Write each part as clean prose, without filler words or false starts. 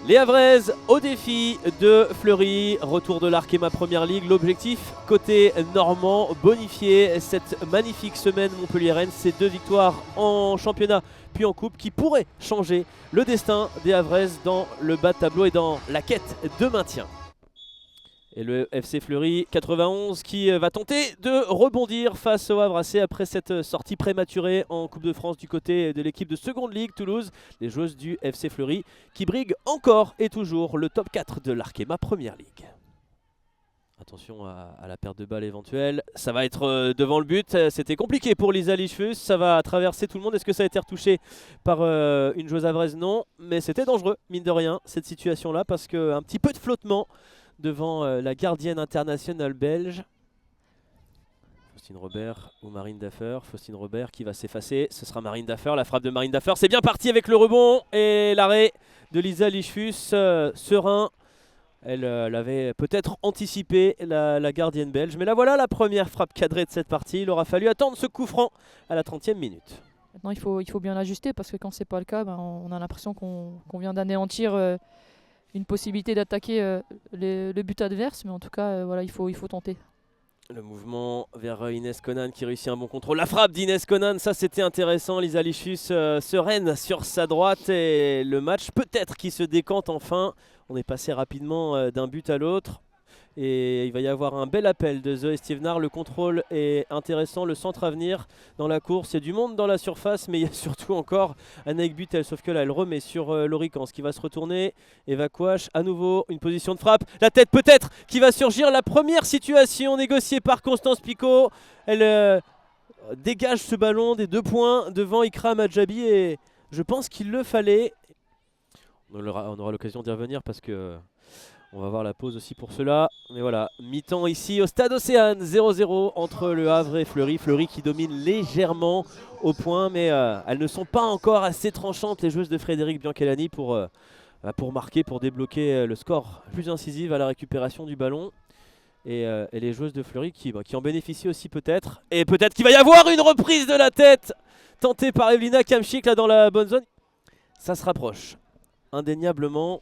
Les Havraises au défi de Fleury, retour de l'Arkema Première Ligue. L'objectif côté normand, bonifier cette magnifique semaine montpelliéraine. Ces 2 victoires en championnat puis en coupe qui pourraient changer le destin des Havraises dans le bas de tableau et dans la quête de maintien. Et le FC Fleury 91 qui va tenter de rebondir face au Havre AC après cette sortie prématurée en Coupe de France du côté de l'équipe de Seconde Ligue Toulouse. Les joueuses du FC Fleury qui briguent encore et toujours le top 4 de l'Arkema Première Ligue. Attention à la perte de balle éventuelle. Ça va être devant le but. C'était compliqué pour Lisa Lichfus. Ça va traverser tout le monde. Est-ce que ça a été retouché par une joueuse havraise? Non. Mais c'était dangereux, mine de rien, cette situation-là, parce qu'un petit peu de flottement devant la gardienne internationale belge. Faustine Robert ou Marine Daffer. Faustine Robert qui va s'effacer. Ce sera Marine Daffer. La frappe de Marine Daffer. C'est bien parti avec le rebond et l'arrêt de Lisa Lichfus. Serein. Elle l'avait peut-être anticipé, la gardienne belge. Mais là voilà la première frappe cadrée de cette partie. Il aura fallu attendre ce coup franc à la 30e minute. Maintenant il faut bien l'ajuster parce que quand c'est pas le cas, on a l'impression qu'on vient d'anéantir une possibilité d'attaquer le but adverse, mais en tout cas voilà, il faut tenter. Le mouvement vers Inès Conan qui réussit un bon contrôle. La frappe d'Inès Conan, ça c'était intéressant. Lisa Lichfus sereine sur sa droite et le match peut-être qui se décante enfin. On est passé rapidement d'un but à l'autre. Et il va y avoir un bel appel de Zoé Stevenard. Le contrôle est intéressant, le centre à venir dans la course. Il y a du monde dans la surface, mais il y a surtout encore Anaïk Butel. Sauf que là, elle remet sur Loricans qui va se retourner. Eva Kouach, à nouveau, une position de frappe. La tête peut-être qui va surgir. La première situation négociée par Constance Picot. Elle dégage ce ballon des 2 points devant Ikram Adjabi. Et je pense qu'il le fallait. On aura l'occasion d'y revenir parce que on va voir la pause aussi pour cela. Mais voilà, mi-temps ici au Stade Océane, 0-0 entre le Havre et Fleury. Fleury qui domine légèrement au point, mais elles ne sont pas encore assez tranchantes, les joueuses de Frédéric Biancalani, pour marquer, pour débloquer le score. Plus incisive à la récupération du ballon. Et les joueuses de Fleury qui en bénéficient aussi peut-être. Et peut-être qu'il va y avoir une reprise de la tête tentée par Evelina Kamchik là dans la bonne zone. Ça se rapproche, indéniablement.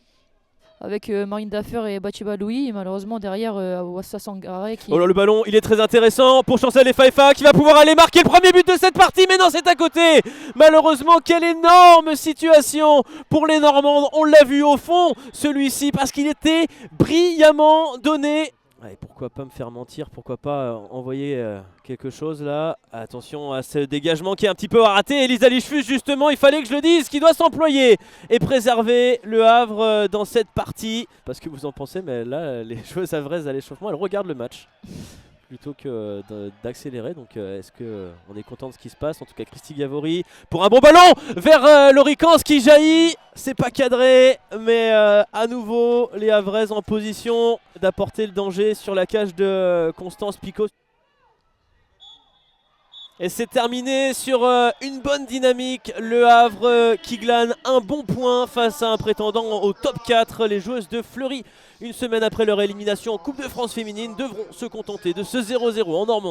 Avec Marine Daffer et Bachiba Louis, et malheureusement derrière Wassa Sangare qui... Oh là, le ballon, il est très intéressant pour Chancel Faifa qui va pouvoir aller marquer le premier but de cette partie, mais non, c'est à côté. Malheureusement, quelle énorme situation pour les Normandes. On l'a vu au fond, celui-ci, parce qu'il était brillamment donné. Et pourquoi pas me faire mentir, pourquoi pas envoyer quelque chose là. Attention à ce dégagement qui est un petit peu raté. Elisa Lichfus, justement, il fallait que je le dise, qui doit s'employer et préserver le Havre dans cette partie. Parce que vous en pensez, mais là, les joueuses havraises à l'échauffement, elles regardent le match plutôt que d'accélérer. Donc est-ce qu'on est content de ce qui se passe? En tout cas, Christy Gavori pour un bon ballon vers Loricans qui jaillit. C'est pas cadré, mais à nouveau les Havraises en position d'apporter le danger sur la cage de Constance Picot. Et c'est terminé sur une bonne dynamique. Le Havre qui glane un bon point face à un prétendant au top 4. Les joueuses de Fleury, une semaine après leur élimination en Coupe de France féminine, devront se contenter de ce 0-0 en Normandie.